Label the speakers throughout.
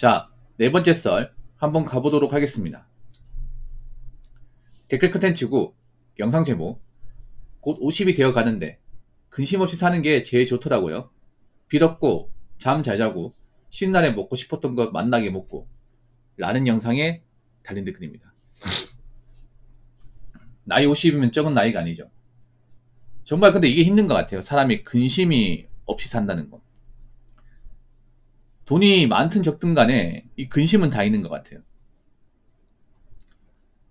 Speaker 1: 자, 네 번째 썰 한번 가보도록 하겠습니다. 댓글 컨텐츠고 영상 제목 곧 50이 되어 가는데 근심 없이 사는 게 제일 좋더라고요. 빚 없고 잠 잘 자고 쉬는 날에 먹고 싶었던 것 맛나게 먹고 라는 영상에 달린 댓글입니다. 나이 50이면 적은 나이가 아니죠. 정말 근데 이게 힘든 것 같아요. 사람이 근심이 없이 산다는 거. 돈이 많든 적든 간에 이 근심은 다 있는 것 같아요.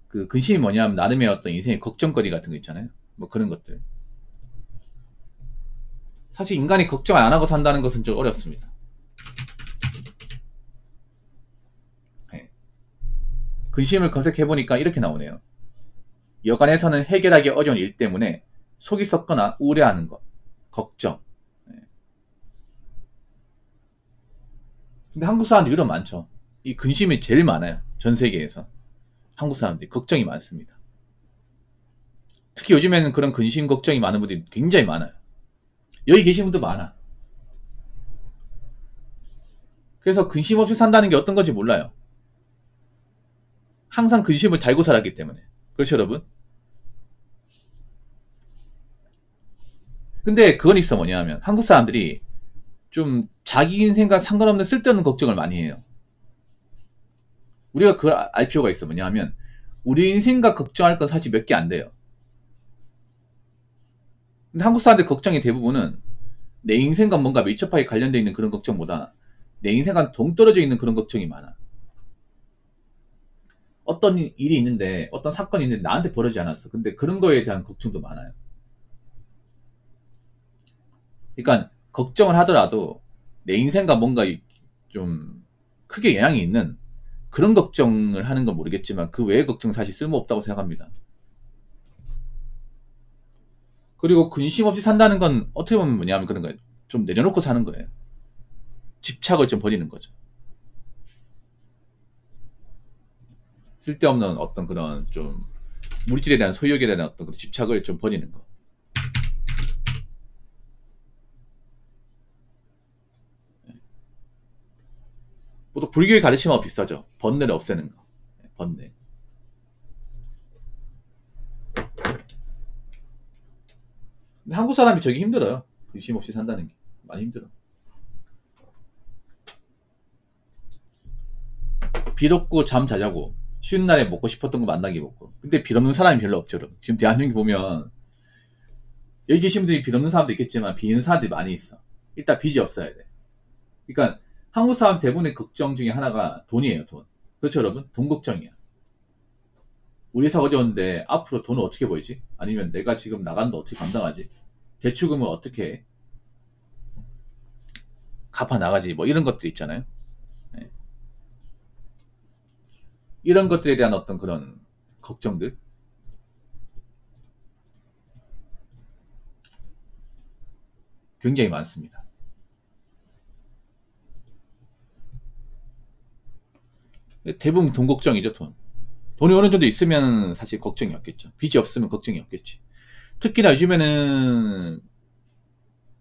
Speaker 1: 그 근심이 뭐냐면 나름의 어떤 인생의 걱정거리 같은 거 있잖아요. 뭐 그런 것들. 사실 인간이 걱정 안 하고 산다는 것은 좀 어렵습니다. 네. 근심을 검색해보니까 이렇게 나오네요. 여간에서는 해결하기 어려운 일 때문에 속이 썩거나 우려하는 것, 걱정. 네. 근데 한국 사람들이 이런 많죠. 이 근심이 제일 많아요. 전 세계에서. 한국 사람들이 걱정이 많습니다. 특히 요즘에는 그런 근심 걱정이 많은 분들이 굉장히 많아요. 여기 계신 분도 많아. 그래서 근심 없이 산다는 게 어떤 건지 몰라요. 항상 근심을 달고 살았기 때문에. 그렇죠, 여러분? 근데 그건 있어. 뭐냐면 한국 사람들이 좀 자기 인생과 상관없는 쓸데없는 걱정을 많이 해요. 우리가 그걸 알 필요가 있어. 뭐냐면 우리 인생과 걱정할 건 사실 몇 개 안 돼요. 근데 한국 사람들 걱정의 대부분은 내 인생과 뭔가 밀접하게 관련되어 있는 그런 걱정보다 내 인생과 동떨어져 있는 그런 걱정이 많아. 어떤 일이 있는데, 어떤 사건이 있는데 나한테 벌어지지 않았어. 근데 그런 거에 대한 걱정도 많아요. 그러니까 걱정을 하더라도 내 인생과 뭔가 좀 크게 영향이 있는 그런 걱정을 하는 건 모르겠지만 그 외의 걱정은 사실 쓸모없다고 생각합니다. 그리고 근심 없이 산다는 건 어떻게 보면 뭐냐면 그런 거예요. 좀 내려놓고 사는 거예요. 집착을 좀 버리는 거죠. 쓸데없는 어떤 그런 좀 물질에 대한 소유욕에 대한 어떤 그런 집착을 좀 버리는 거. 또 불교의 가르침하고 비슷하죠. 번뇌를 없애는 거. 번뇌. 근데 한국 사람이 저기 힘들어요. 근심 없이 산다는 게 많이 힘들어. 빚 없고 잠 잘 자고 쉬는 날에 먹고 싶었던 거 만나게 먹고. 근데 빚 없는 사람이 별로 없죠. 여러분. 지금 대한민국 보면 여기 계신 분들이 빚 없는 사람도 있겠지만 빚 있는 사람들이 많이 있어. 일단 빚이 없어야 돼. 그러니까 한국 사람 대부분의 걱정 중에 하나가 돈이에요. 돈. 그렇죠, 여러분? 돈 걱정이야. 우리 회사 어려운데 앞으로 돈을 어떻게 벌지? 아니면 내가 지금 나간다 어떻게 감당하지? 대출금을 어떻게 갚아 나가지? 뭐 이런 것들 있잖아요. 네. 이런 것들에 대한 어떤 그런 걱정들. 굉장히 많습니다. 대부분 돈 걱정이죠, 돈. 돈이 어느 정도 있으면 사실 걱정이 없겠죠. 빚이 없으면 걱정이 없겠지. 특히나 요즘에는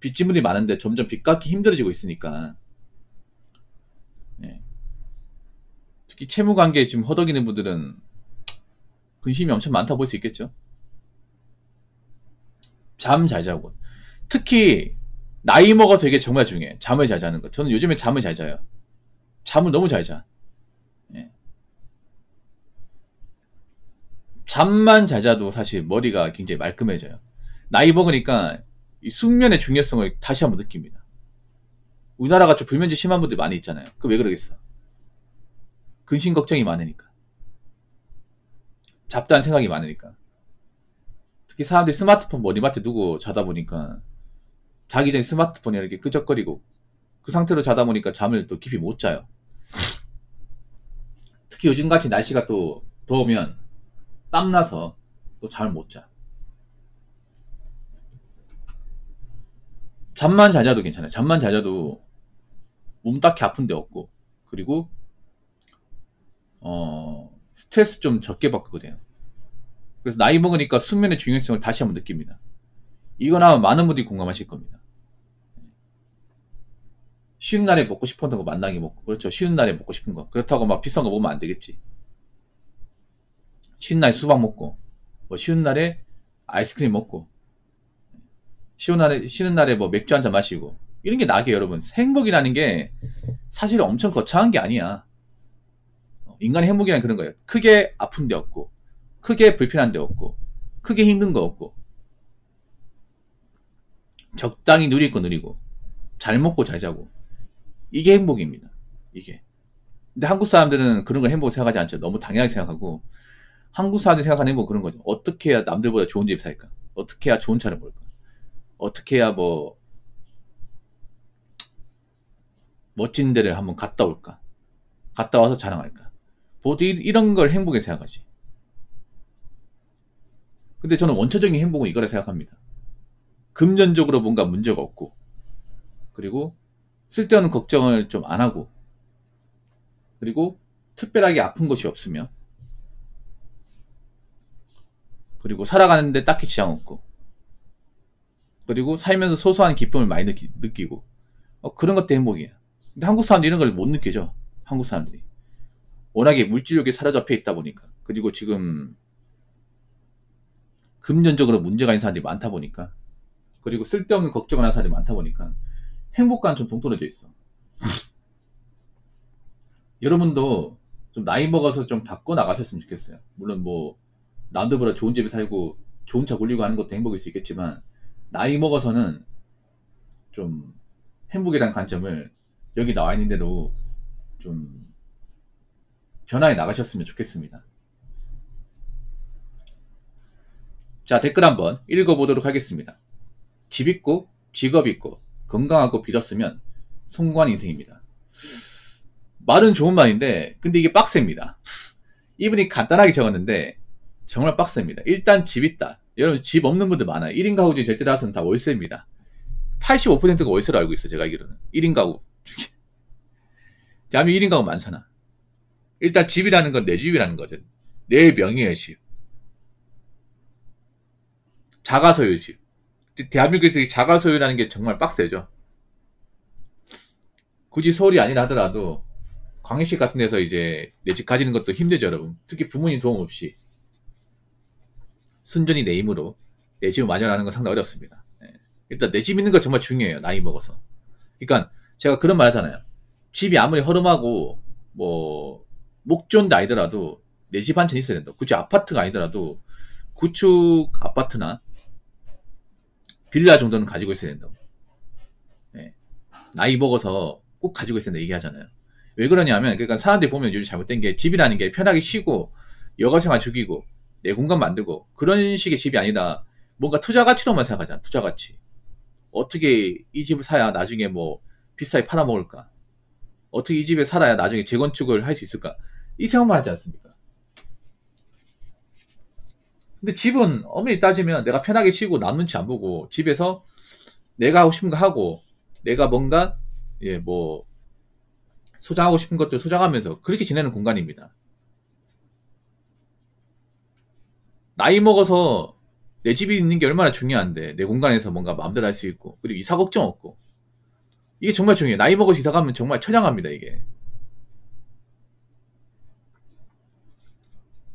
Speaker 1: 빚진 분이 많은데 점점 빚 갚기 힘들어지고 있으니까. 네. 특히 채무 관계에 지금 허덕이는 분들은 근심이 엄청 많다 볼 수 있겠죠. 잠 잘 자고. 특히 나이 먹어서 이게 정말 중요해. 잠을 잘 자는 거. 저는 요즘에 잠을 잘 자요. 잠을 너무 잘 자. 예. 잠만 잘 자도 사실 머리가 굉장히 말끔해져요. 나이 먹으니까 이 숙면의 중요성을 다시 한번 느낍니다. 우리나라가 좀 불면증 심한 분들 많이 있잖아요. 그 왜 그러겠어? 근심 걱정이 많으니까. 잡다한 생각이 많으니까. 특히 사람들이 스마트폰 머리맡에 두고 자다 보니까 자기 전에 스마트폰이 이렇게 끄적거리고 그 상태로 자다 보니까 잠을 또 깊이 못 자요. 특히 요즘같이 날씨가 또 더우면 땀나서 또 잠을 못 자. 잠만 잘 자도 괜찮아요. 잠만 잘 자도 몸 딱히 아픈 데 없고, 그리고 스트레스 좀 적게 받거든요. 그래서 나이 먹으니까 숙면의 중요성을 다시 한번 느낍니다. 이건 아마 많은 분들이 공감하실 겁니다. 쉬는 날에 먹고 싶었던 거 만나게 먹고. 그렇죠. 쉬는 날에 먹고 싶은 거. 그렇다고 막 비싼 거 먹으면 안 되겠지. 쉬는 날에 수박 먹고, 뭐 쉬는 날에 아이스크림 먹고, 쉬는 날에 뭐 맥주 한잔 마시고, 이런 게 나게 여러분. 행복이라는 게 사실 엄청 거창한 게 아니야. 인간의 행복이란 그런 거예요. 크게 아픈 데 없고, 크게 불편한 데 없고, 크게 힘든 거 없고, 적당히 누릴 거 누리고, 잘 먹고 잘 자고. 이게 행복입니다. 이게. 근데 한국 사람들은 그런 걸 행복을 생각하지 않죠. 너무 당연하게 생각하고, 한국 사람들이 생각하는 행복은 그런 거죠. 어떻게 해야 남들보다 좋은 집에 살까? 어떻게 해야 좋은 차를 몰까? 어떻게 해야 뭐 멋진 데를 한번 갔다 올까? 갔다 와서 자랑할까? 보통 이런 걸 행복에 생각하지. 근데 저는 원초적인 행복은 이거라 생각합니다. 금전적으로 뭔가 문제가 없고, 그리고 쓸데없는 걱정을 좀 안 하고, 그리고 특별하게 아픈 것이 없으며, 그리고 살아가는데 딱히 지장 없고, 그리고 살면서 소소한 기쁨을 많이 느끼고, 그런 것도 행복이에요. 근데 한국 사람들이 이런 걸 못 느끼죠. 한국 사람들이. 워낙에 물질력에 사로잡혀 있다 보니까. 그리고 지금 금전적으로 문제가 있는 사람들이 많다 보니까. 그리고 쓸데없는 걱정을 하는 사람들이 많다 보니까 행복과는 좀 동떨어져 있어. 여러분도 좀 나이 먹어서 좀 바꿔 나가셨으면 좋겠어요. 물론 뭐 남들보다 좋은 집에 살고 좋은 차 굴리고 하는 것도 행복일 수 있겠지만, 나이 먹어서는 좀 행복이라는 관점을 여기 나와 있는 대로 좀 변화해 나가셨으면 좋겠습니다. 자, 댓글 한번 읽어보도록 하겠습니다. 집 있고 직업 있고 건강하고 빌었으면 성공한 인생입니다. 말은 좋은 말인데 근데 이게 빡셉니다. 이분이 간단하게 적었는데 정말 빡셉니다. 일단 집 있다. 여러분 집 없는 분들 많아요. 1인 가구 중에 절대 다수는 다 월세입니다. 85%가 월세로 알고 있어요. 제가 알기로는. 1인 가구. 대한민국 1인 가구 많잖아. 일단 집이라는 건 내 집이라는 거죠. 내 명의의 집. 자가소유 집. 대한민국에서 자가소유라는 게 정말 빡세죠. 굳이 서울이 아니라 하더라도 광역시 같은 데서 이제 내 집 가지는 것도 힘들죠, 여러분. 특히 부모님 도움 없이 순전히 내 힘으로 내 집을 마련하는 건 상당히 어렵습니다. 일단 내 집 있는 거 정말 중요해요, 나이 먹어서. 그러니까 제가 그런 말 하잖아요. 집이 아무리 허름하고 뭐 목존도 아니더라도 내 집 한 채 있어야 된다. 굳이 아파트가 아니더라도 구축 아파트나 빌라 정도는 가지고 있어야 된다고. 나이 먹어서 꼭 가지고 있어야 된다 얘기하잖아요. 왜 그러냐면, 그러니까 사람들이 보면 요즘 잘못된 게, 집이라는 게 편하게 쉬고 여가생활 즐기고 내 공간 만들고 그런 식의 집이 아니다. 뭔가 투자 가치로만 생각하잖아. 투자 가치. 어떻게 이 집을 사야 나중에 뭐 비싸게 팔아먹을까? 어떻게 이 집에 살아야 나중에 재건축을 할 수 있을까? 이 생각만 하지 않습니까? 근데 집은 엄밀히 따지면 내가 편하게 쉬고 남 눈치 안 보고 집에서 내가 하고 싶은 거 하고, 내가 뭔가 뭐 소장하고 싶은 것들 소장하면서 그렇게 지내는 공간입니다. 나이 먹어서 내 집이 있는 게 얼마나 중요한데, 내 공간에서 뭔가 마음대로 할 수 있고, 그리고 이사 걱정 없고, 이게 정말 중요해요. 나이 먹어서 이사 가면 정말 처량합니다. 이게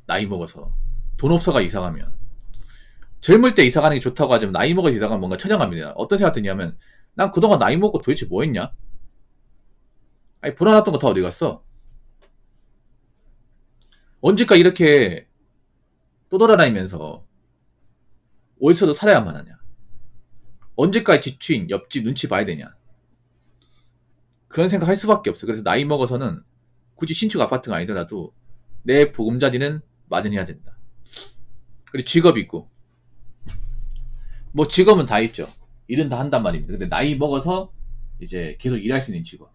Speaker 1: 나이 먹어서 돈 없어가 이사 가면. 젊을 때 이사 가는 게 좋다고 하지만 나이 먹어서 이사 가면 뭔가 처량합니다. 어떤 생각 드냐면, 난 그동안 나이 먹고 도대체 뭐 했냐? 아니, 불안했던 거 다 어디 갔어? 언제까지 이렇게 떠돌아다니면서 어디서도 살아야만 하냐? 언제까지 집주인, 옆집 눈치 봐야 되냐? 그런 생각 할 수밖에 없어. 그래서 나이 먹어서는 굳이 신축 아파트가 아니더라도 내 보금자리는 마련해야 된다. 그리고 직업 있고, 뭐 직업은 다 있죠. 일은 다 한단 말입니다. 근데 나이 먹어서 이제 계속 일할 수 있는 직업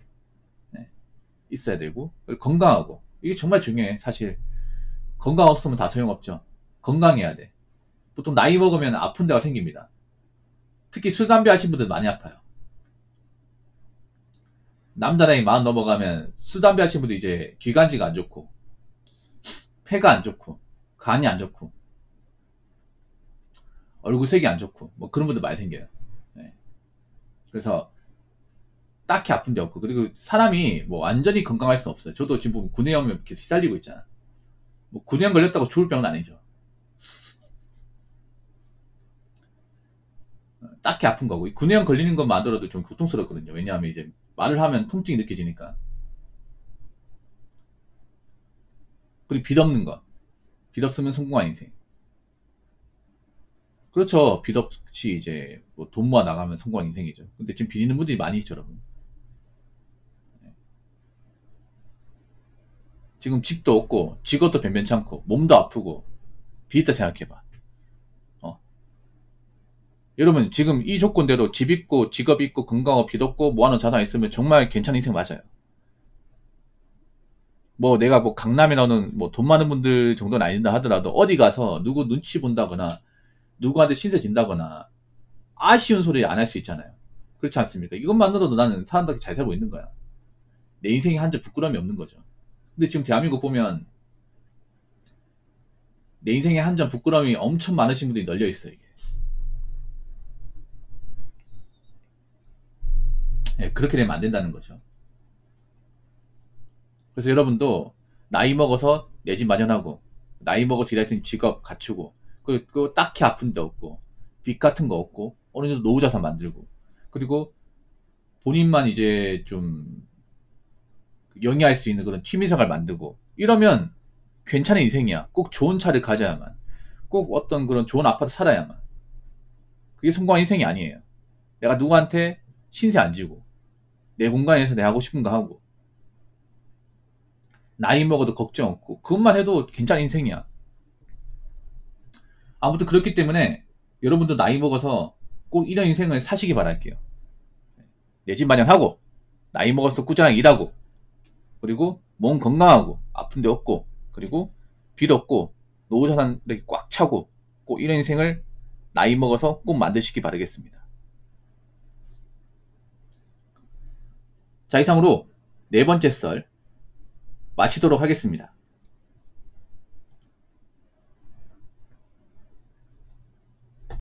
Speaker 1: 있어야 되고, 그리고 건강하고, 이게 정말 중요해. 사실 건강 없으면 다 소용없죠. 건강해야 돼. 보통 나이 먹으면 아픈 데가 생깁니다. 특히 술, 담배 하신 분들 많이 아파요. 남자 나이 40 넘어가면 술, 담배 하신 분들 이제 기관지가 안 좋고, 폐가 안 좋고, 간이 안 좋고, 얼굴색이 안 좋고, 뭐 그런 분들 많이 생겨요. 그래서 딱히 아픈 데 없고, 그리고 사람이 뭐 완전히 건강할 수 없어요. 저도 지금 보면 구내염에 계속 시달리고 있잖아. 뭐 구내염 걸렸다고 죽을 병은 아니죠. 딱히 아픈 거고, 이 구내염 걸리는 것만으로도 좀 고통스럽거든요. 왜냐하면 이제 말을 하면 통증이 느껴지니까. 그리고 빚 없는 거. 빚 없으면 성공한 인생. 그렇죠. 빚 없이 이제 뭐 돈 모아 나가면 성공한 인생이죠. 근데 지금 빚 있는 분들이 많이 있죠, 여러분. 지금 집도 없고, 직업도 변변치 않고, 몸도 아프고, 빚 있다 생각해봐. 어. 여러분, 지금 이 조건대로 집 있고, 직업 있고, 건강하고, 빚 없고, 모아놓은 자산 있으면 정말 괜찮은 인생 맞아요. 뭐 내가 뭐 강남에 나오는 뭐 돈 많은 분들 정도는 아닌다 하더라도 어디 가서 누구 눈치 본다거나 누구한테 신세 진다거나 아쉬운 소리 안 할 수 있잖아요. 그렇지 않습니까? 이것만으로도 나는 사람답게 잘 살고 있는 거야. 내 인생에 한 점 부끄러움이 없는 거죠. 근데 지금 대한민국 보면 내 인생에 한 점 부끄러움이 엄청 많으신 분들이 널려 있어요. 이게. 예, 그렇게 되면 안 된다는 거죠. 그래서 여러분도 나이 먹어서 내 집 마련하고 나이 먹어서 일할 수 있는 직업 갖추고 그 딱히 아픈 데 없고 빚 같은 거 없고 어느 정도 노후자산 만들고 그리고 본인만 이제 좀 영위할 수 있는 그런 취미생활 만들고 이러면 괜찮은 인생이야. 꼭 좋은 차를 가져야만 꼭 어떤 그런 좋은 아파트 살아야만 그게 성공한 인생이 아니에요. 내가 누구한테 신세 안 지고 내 공간에서 내가 하고 싶은 거 하고 나이 먹어도 걱정 없고 그것만 해도 괜찮은 인생이야. 아무튼 그렇기 때문에 여러분도 나이 먹어서 꼭 이런 인생을 사시기 바랄게요. 내 집 마련하고 나이 먹어서 꾸준하게 일하고 그리고 몸 건강하고 아픈 데 없고 그리고 빚 없고 노후자산 이렇게 꽉 차고 꼭 이런 인생을 나이 먹어서 꼭 만드시기 바라겠습니다. 자, 이상으로 네 번째 썰 마치도록 하겠습니다.